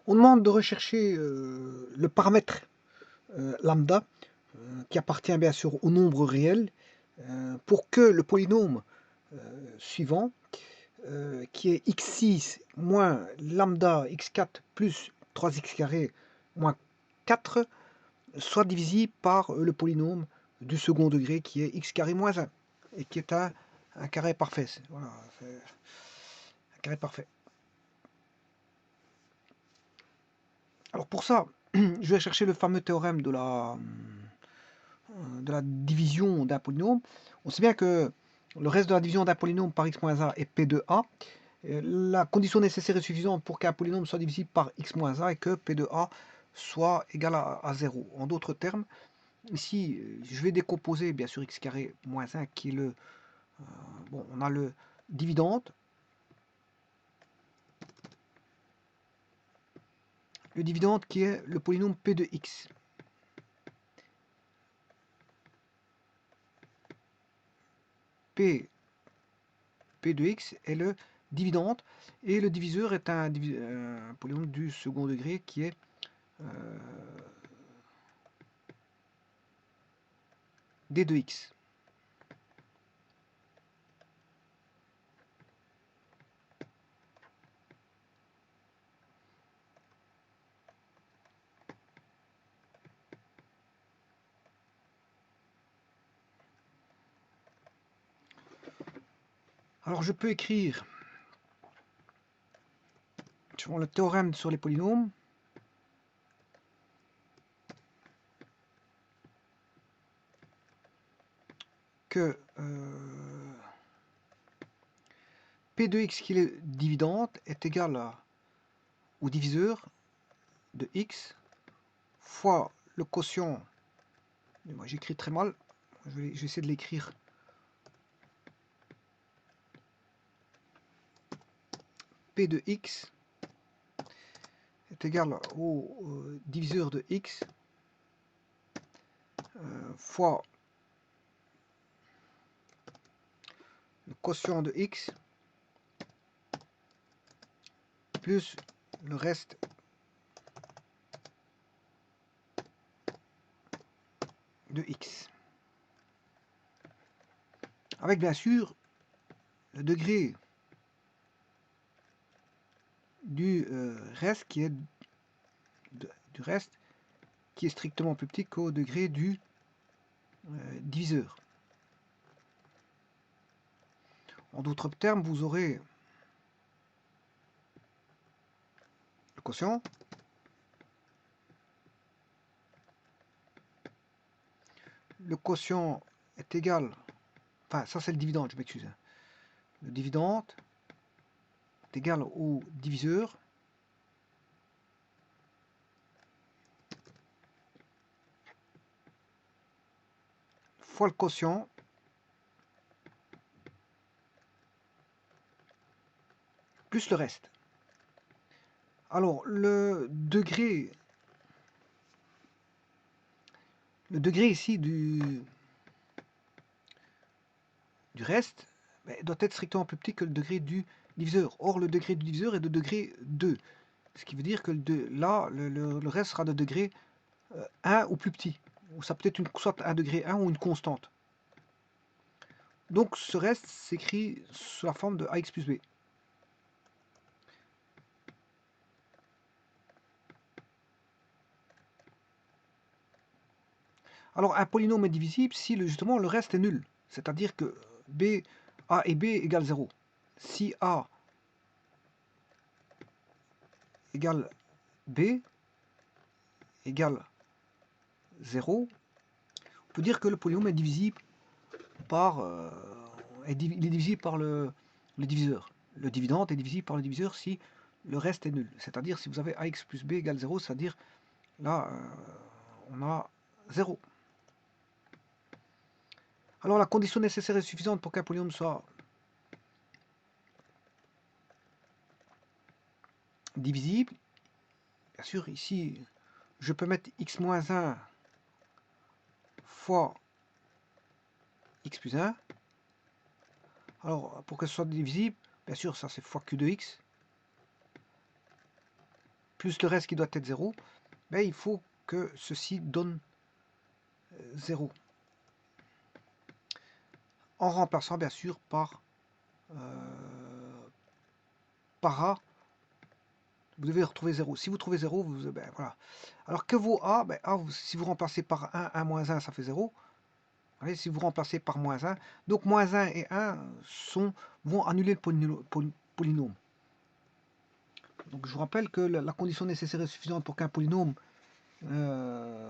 On demande de rechercher le paramètre lambda qui appartient bien sûr au nombre réel pour que le polynôme suivant qui est x6 moins lambda x4 plus 3x carré moins 4 soit divisible par le polynôme du second degré qui est x carré moins 1 et qui est un carré parfait. Voilà, un carré parfait. Alors pour ça, je vais chercher le fameux théorème de la division d'un polynôme. On sait bien que le reste de la division d'un polynôme par x moins a est p de a. La condition nécessaire et suffisante pour qu'un polynôme soit divisible par x moins a est que p de a soit égal à 0. En d'autres termes, ici, je vais décomposer bien sûr x carré moins 1 qui est le... bon, on a le dividende. Le dividende qui est le polynôme p de x. P de x est le dividende et le diviseur est un polynôme du second degré qui est d de x. Alors je peux écrire sur le théorème sur les polynômes que p de x qui est le dividende est égal au diviseur de x fois le quotient, moi j'écris très mal, je vais essayer de l'écrire, p de x est égal au diviseur de x fois le quotient de x plus le reste de x. Avec bien sûr le degré du reste qui est strictement plus petit qu'au degré du diviseur. En d'autres termes, vous aurez le quotient est égal, enfin ça c'est le dividende, je m'excuse. Le dividende est égal au diviseur fois le quotient plus le reste. Alors le degré ici du reste doit être strictement plus petit que le degré du diviseur. Or le degré du diviseur est de degré 2. Ce qui veut dire que le reste sera de degré 1 ou plus petit. Ou ça peut être soit un degré 1 ou une constante. Donc ce reste s'écrit sous la forme de ax plus b. Alors un polynôme est divisible si justement le reste est nul. C'est-à-dire que a et b égale 0. Si a égale b égale 0, on peut dire que le polynôme est divisible par il est divisible par le diviseur. Le dividende est divisible par le diviseur si le reste est nul. C'est-à-dire si vous avez ax plus b égale 0, c'est-à-dire là on a 0. Alors la condition nécessaire et suffisante pour qu'un polynôme soit divisible, bien sûr ici je peux mettre x moins 1 fois x plus 1. Alors pour que ce soit divisible, bien sûr ça c'est fois q de x plus le reste qui doit être 0, ben, il faut que ceci donne 0. En remplaçant bien sûr par A, vous devez retrouver 0. Si vous trouvez 0, ben, voilà. Alors que vaut A, ben, A, si vous remplacez par 1, 1 moins 1, ça fait 0. Allez, si vous remplacez par moins 1, donc moins 1 et 1 vont annuler le polynôme. Donc je vous rappelle que la condition nécessaire et suffisante pour qu'un polynôme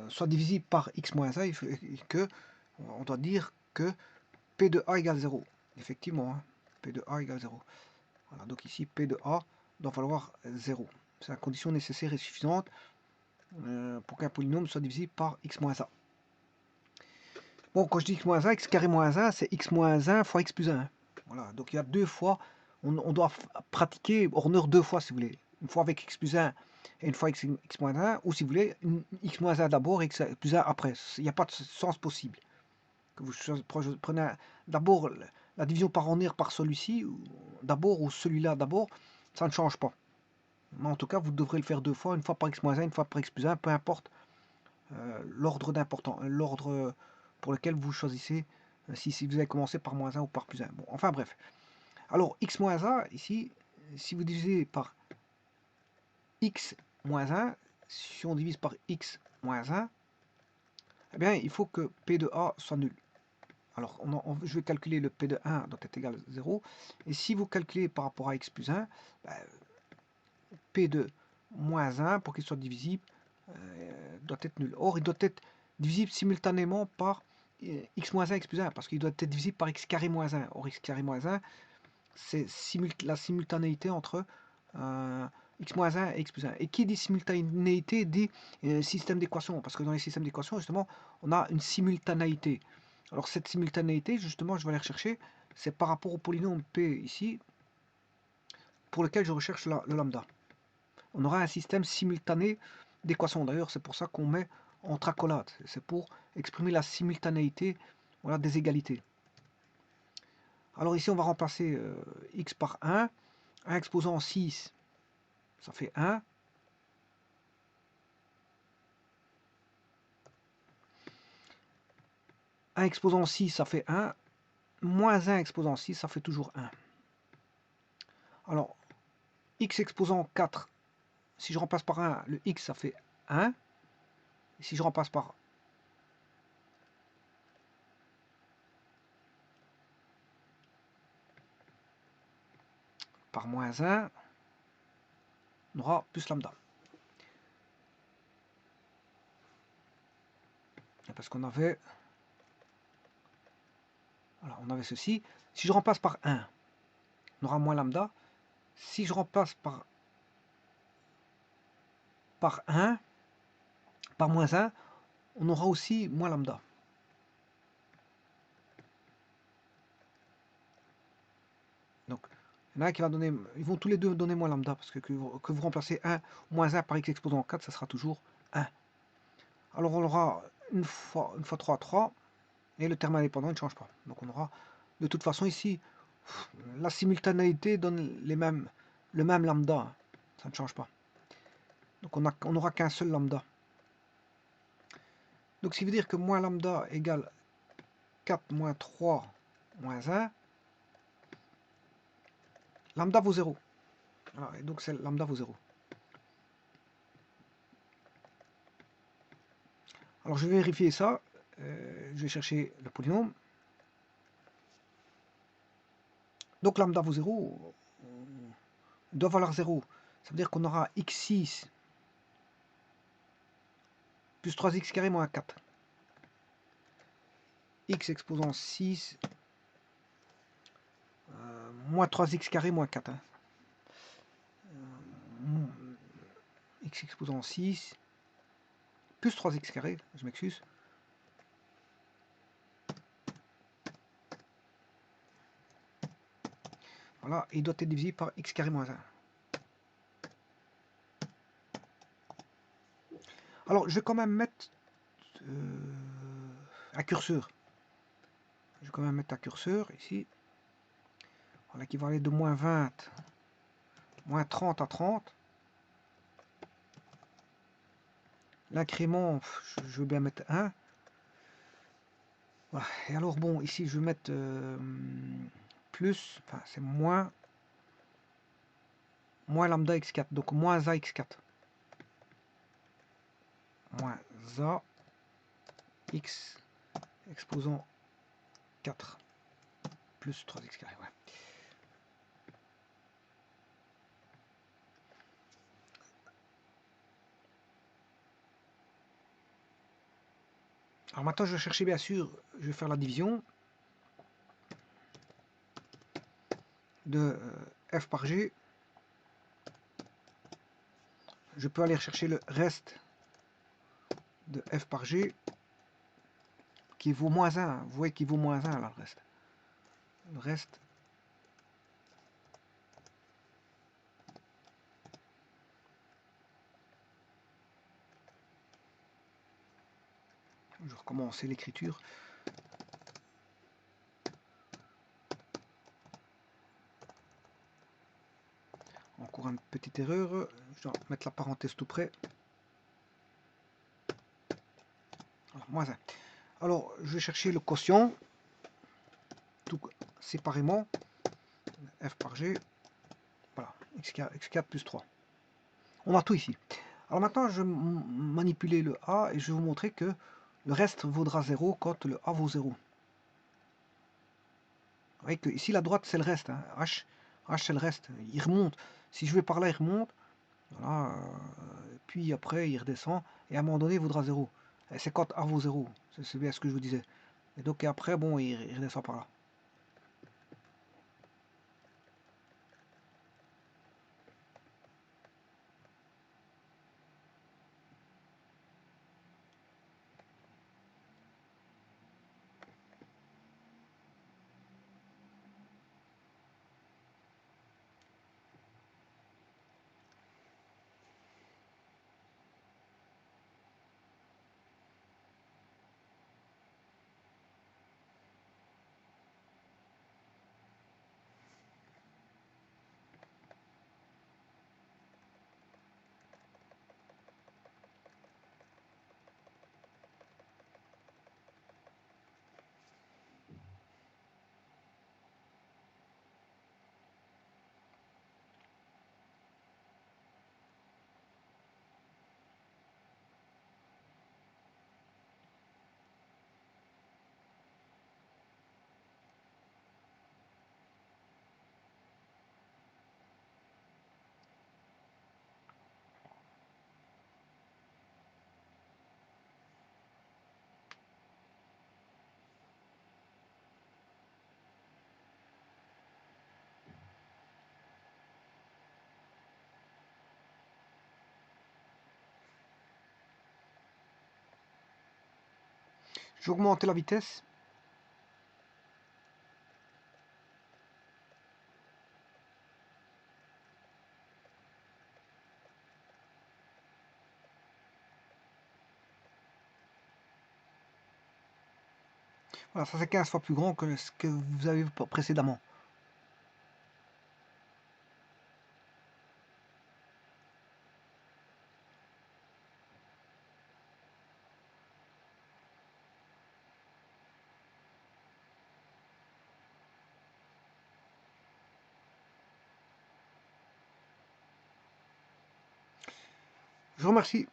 soit divisible par x moins 1, on doit dire que P de A égale 0. Effectivement, hein, P de A égale 0. Voilà, donc ici, P de A doit valoir 0. C'est la condition nécessaire et suffisante pour qu'un polynôme soit divisible par x moins 1. Bon, quand je dis x moins 1, x carré moins 1, c'est x moins 1 fois x plus 1. Voilà, donc il y a deux fois, on doit pratiquer Horner deux fois si vous voulez. Une fois avec x plus 1 et une fois x moins 1, ou si vous voulez, x moins 1 d'abord et x plus 1 après. Il n'y a pas de sens possible. Que vous prenez d'abord la division par Horner par celui-ci, d'abord, ou celui-là d'abord, ça ne change pas. Mais en tout cas, vous devrez le faire deux fois, une fois par x moins 1, une fois par x plus 1, peu importe l'ordre d'important, l'ordre pour lequel vous choisissez, si vous avez commencé par moins 1 ou par plus 1. Bon, enfin bref. Alors, x moins 1, ici, si vous divisez par x moins 1, si on divise par x moins 1, eh bien, il faut que P de A soit nul. Alors, je vais calculer le P de 1 doit être égal à 0. Et si vous calculez par rapport à x plus 1, ben, P de moins 1, pour qu'il soit divisible, doit être nul. Or, il doit être divisible simultanément par x moins 1, x plus 1, parce qu'il doit être divisible par x carré moins 1. Or, x carré moins 1, c'est la simultanéité entre x moins 1 et x plus 1. Et qui dit simultanéité dit système d'équations, parce que dans les systèmes d'équations, justement, on a une simultanéité. Alors, cette simultanéité, justement, je vais aller rechercher, c'est par rapport au polynôme P ici, pour lequel je recherche le lambda. On aura un système simultané d'équations. D'ailleurs, c'est pour ça qu'on met entre accolades. C'est pour exprimer la simultanéité, voilà, des égalités. Alors ici, on va remplacer x par 1. 1 exposant 6, ça fait 1. Un exposant 6, ça fait 1. Moins 1 exposant 6, ça fait toujours 1. Alors, x exposant 4, si je remplace par 1, le x, ça fait 1. Et si je remplace par moins 1, on aura plus lambda. Parce qu'on avait... Voilà, on avait ceci. Si je remplace par 1, on aura moins lambda. Si je remplace par 1, par moins 1, on aura aussi moins lambda. Donc, il y en a un qui va donner, ils vont tous les deux donner moins lambda, parce que vous remplacez 1, moins 1 par x exposant 4, ça sera toujours 1. Alors on aura une fois 3, 3, et le terme indépendant ne change pas. Donc on aura, de toute façon ici, la simultanéité donne le même lambda, ça ne change pas. Donc on n'aura qu'un seul lambda. Donc ce qui veut dire que moins lambda égale 4 moins 3 moins 1, lambda vaut 0. Voilà, et donc lambda vaut 0. Alors je vais vérifier ça. Je vais chercher le polynôme. Donc lambda vaut 0. Doit valoir 0. Ça veut dire qu'on aura x6 plus 3x carré moins 4. X exposant 6 moins 3x carré moins 4. Hein. X exposant 6 plus 3x carré, je m'excuse. Voilà, il doit être divisé par x carré moins 1. Alors, je vais quand même mettre un curseur. Je vais quand même mettre un curseur ici. Voilà, qui va aller de moins 20, moins 30 à 30. L'incrément, je veux bien mettre 1. Voilà. Et alors bon, ici je vais mettre plus, enfin c'est moins lambda x4, donc moins a x4. Moins a x exposant 4 plus 3x carré. Ouais. Alors maintenant je vais chercher bien sûr, je vais faire la division de f par g. Je peux aller chercher le reste de f par g qui vaut moins 1. Vous voyez qu'il vaut moins 1 là le reste. Le reste. Je recommence l'écriture. Encore une petite erreur. Je dois mettre la parenthèse tout près. Alors, moins 1. Alors, je vais chercher le quotient. Tout séparément. F par G. Voilà. X4 plus 3. On a tout ici. Alors maintenant, je vais manipuler le A et je vais vous montrer que le reste vaudra 0 quand le A vaut 0. Vous voyez que ici, la droite, c'est le reste. Hein. H c'est le reste. Il remonte. Si je vais par là, il remonte. Voilà. Puis après, il redescend. Et à un moment donné, il vaudra 0. Et c'est quand A vaut 0. C'est bien ce que je vous disais. Et donc après, bon, il redescend par là. Je vais augmenter la vitesse. Voilà, ça c'est 15 fois plus grand que ce que vous avez vu précédemment. Je vous remercie.